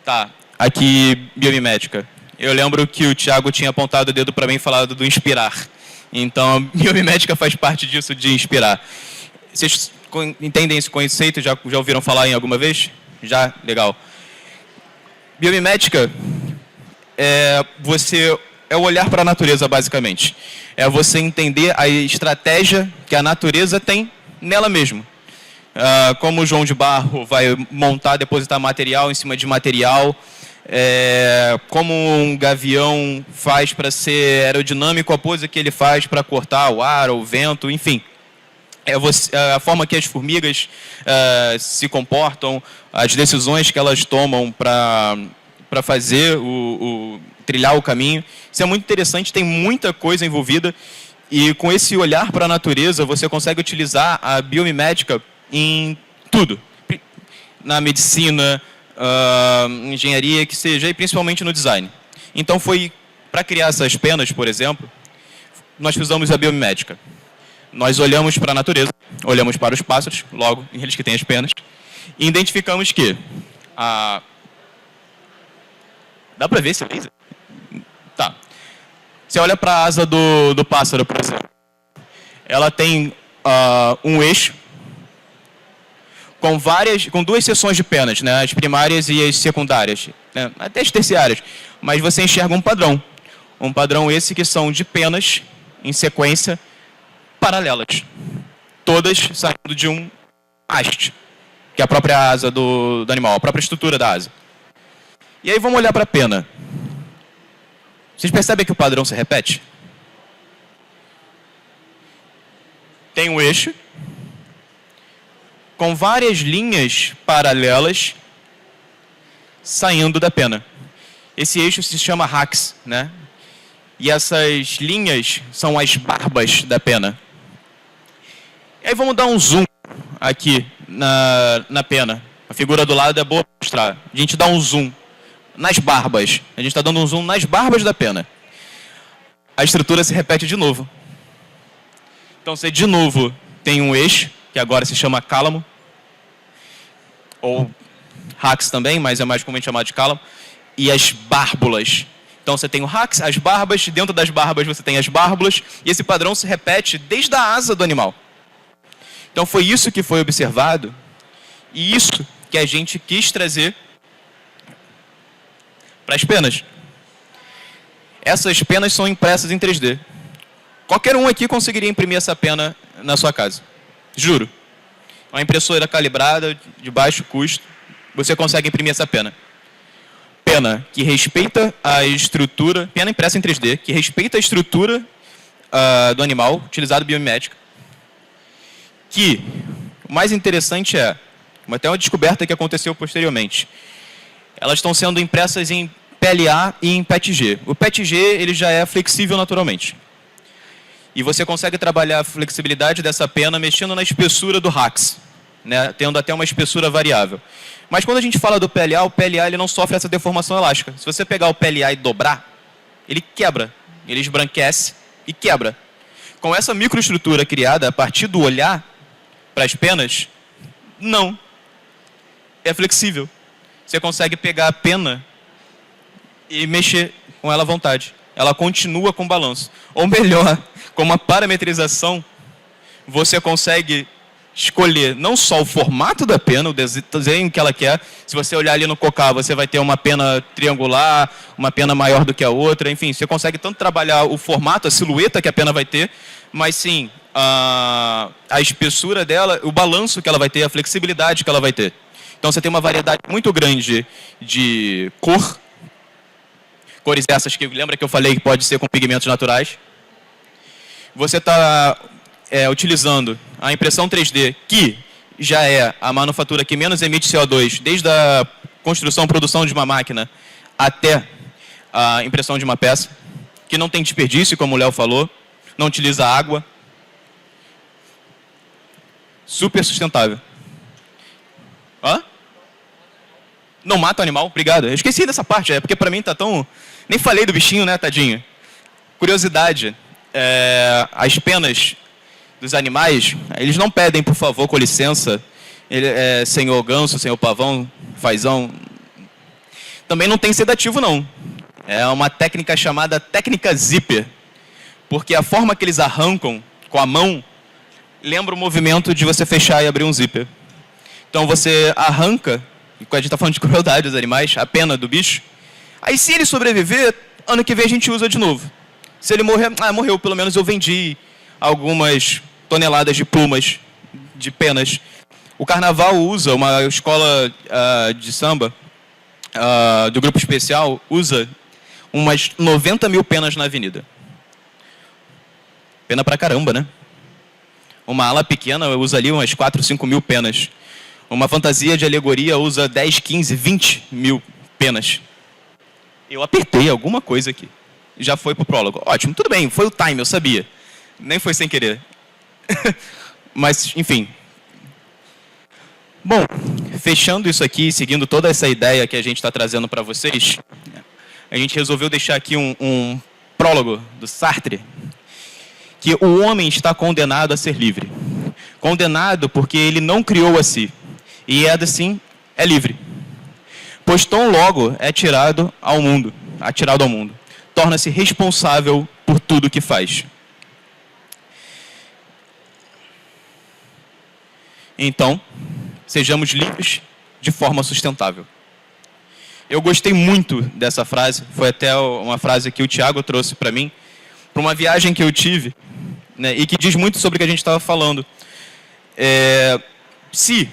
Tá, aqui biomimética. Eu lembro que o Thiago tinha apontado o dedo para mim e falado do inspirar. Então, a biomimética faz parte disso, de inspirar. Vocês entendem esse conceito? Já ouviram falar em alguma vez? Já? Legal. Biomimética é o olhar para a natureza, basicamente. É você entender a estratégia que a natureza tem nela mesma. Como o João de Barro vai montar, depositar material em cima de material, como um gavião faz para ser aerodinâmico, a pose que ele faz para cortar o ar, o vento, enfim. A forma que as formigas se comportam, as decisões que elas tomam para fazer trilhar o caminho. Isso é muito interessante, tem muita coisa envolvida e com esse olhar para a natureza você consegue utilizar a biomimética em tudo, na medicina, engenharia, que seja, e principalmente no design. Então foi para criar essas penas, por exemplo, nós usamos a biomimética. Nós olhamos para a natureza, olhamos para os pássaros, logo, eles que têm as penas, e identificamos que dá para ver esse laser? Tá. Você olha para a asa do pássaro, por exemplo. Ela tem um eixo com duas seções de penas, né? As primárias e as secundárias, né? Até as terciárias. Mas você enxerga um padrão. Um padrão esse que são de penas em sequência paralelas. Todas saindo de um haste, que é a própria asa do animal, a própria estrutura da asa. E aí vamos olhar para a pena. Vocês percebem que o padrão se repete? Tem um eixo com várias linhas paralelas saindo da pena. Esse eixo se chama hax, né? E essas linhas são as barbas da pena. E aí vamos dar um zoom aqui na pena. A figura do lado é boa para mostrar. A gente dá um zoom nas barbas. A gente está dando um zoom nas barbas da pena. A estrutura se repete de novo. Então você de novo tem um eixo, que agora se chama cálamo, ou hax também, mas é mais comumente chamado de cálamo, e as bárbulas. Então você tem o hax, as barbas, dentro das barbas você tem as bárbulas, e esse padrão se repete desde a asa do animal. Então foi isso que foi observado, e isso que a gente quis trazer para as penas. Essas penas são impressas em 3D. Qualquer um aqui conseguiria imprimir essa pena na sua casa. Juro. Uma impressora calibrada, de baixo custo, você consegue imprimir essa pena. Pena que respeita a estrutura, pena impressa em 3D, que respeita a estrutura do animal, utilizado biomimética. Que o mais interessante é, até uma descoberta que aconteceu posteriormente, elas estão sendo impressas em PLA e em PETG. O PETG ele já é flexível naturalmente. E você consegue trabalhar a flexibilidade dessa pena mexendo na espessura do RAX, né, tendo até uma espessura variável. Mas quando a gente fala do PLA, o PLA ele não sofre essa deformação elástica. Se você pegar o PLA e dobrar, ele quebra, ele esbranquece e quebra. Com essa microestrutura criada a partir do olhar para as penas, não. É flexível. Você consegue pegar a pena e mexer com ela à vontade. Ela continua com balanço. Ou melhor, com uma parametrização, você consegue escolher não só o formato da pena, o desenho que ela quer. Se você olhar ali no Cocá, você vai ter uma pena triangular, uma pena maior do que a outra. Enfim, você consegue tanto trabalhar o formato, a silhueta que a pena vai ter, mas sim a espessura dela, o balanço que ela vai ter, a flexibilidade que ela vai ter. Então você tem uma variedade muito grande de cores essas que lembra que eu falei que pode ser com pigmentos naturais. Você está utilizando a impressão 3D, que já é a manufatura que menos emite CO2, desde a construção, produção de uma máquina até a impressão de uma peça, que não tem desperdício, como o Léo falou, não utiliza água, super sustentável. Hã? Não mata o animal? Obrigado. Eu esqueci dessa parte, porque para mim tá tão... Nem falei do bichinho, né, tadinho? Curiosidade, as penas dos animais, eles não pedem, por favor, com licença, senhor ganso, senhor pavão, fazão. Também não tem sedativo, não. É uma técnica chamada técnica zíper, porque a forma que eles arrancam com a mão lembra o movimento de você fechar e abrir um zíper. Então você arranca, a gente está falando de crueldade dos animais, a pena do bicho. Aí se ele sobreviver, ano que vem a gente usa de novo. Se ele morrer, morreu, pelo menos eu vendi algumas toneladas de plumas, de penas. O Carnaval usa, uma escola de samba, do grupo especial, usa umas 90 mil penas na avenida. Pena pra caramba, né? Uma ala pequena usa ali umas 4, 5 mil penas. Uma fantasia de alegoria usa 10, 15, 20 mil penas. Eu apertei alguma coisa aqui. Já foi pro prólogo. Ótimo, tudo bem, foi o time, eu sabia. Nem foi sem querer. Mas, enfim. Bom, fechando isso aqui, seguindo toda essa ideia que a gente está trazendo para vocês, a gente resolveu deixar aqui um prólogo do Sartre, que o homem está condenado a ser livre. Condenado porque ele não criou a si. E assim é livre. Pois tão logo é atirado ao mundo, torna-se responsável por tudo que faz. Então, sejamos livres de forma sustentável. Eu gostei muito dessa frase, foi até uma frase que o Tiago trouxe para mim, para uma viagem que eu tive, né, e que diz muito sobre o que a gente estava falando. Se,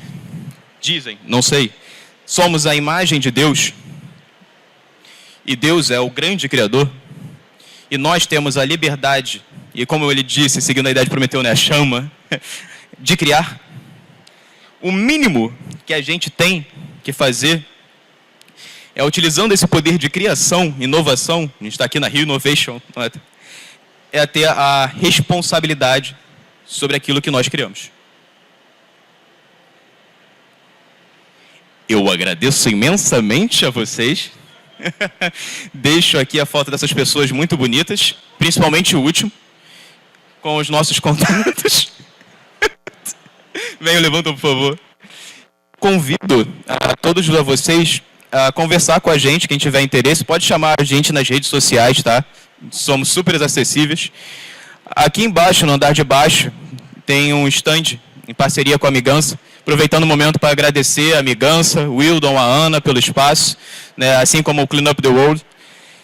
dizem, não sei, somos a imagem de Deus, e Deus é o grande Criador, e nós temos a liberdade, e como ele disse, seguindo a ideia de Prometeu, né, a chama, de criar, o mínimo que a gente tem que fazer é, utilizando esse poder de criação, inovação, a gente está aqui na Rio Innovation, é ter a responsabilidade sobre aquilo que nós criamos. Eu agradeço imensamente a vocês. Deixo aqui a foto dessas pessoas muito bonitas, principalmente o último, com os nossos contatos. Venham, levantam, por favor. Convido a todos vocês a conversar com a gente, quem tiver interesse, pode chamar a gente nas redes sociais, tá? Somos super acessíveis. Aqui embaixo, no andar de baixo, tem um stand em parceria com a Migança, aproveitando o momento para agradecer a Migança, o Wildon, a Ana pelo espaço, né, assim como o Clean Up the World.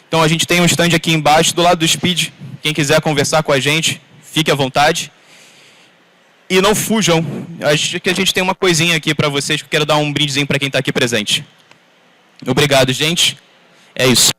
Então a gente tem um stand aqui embaixo, do lado do Speed. Quem quiser conversar com a gente, fique à vontade. E não fujam. Acho que a gente tem uma coisinha aqui para vocês, que eu quero dar um brindezinho para quem está aqui presente. Obrigado, gente. É isso.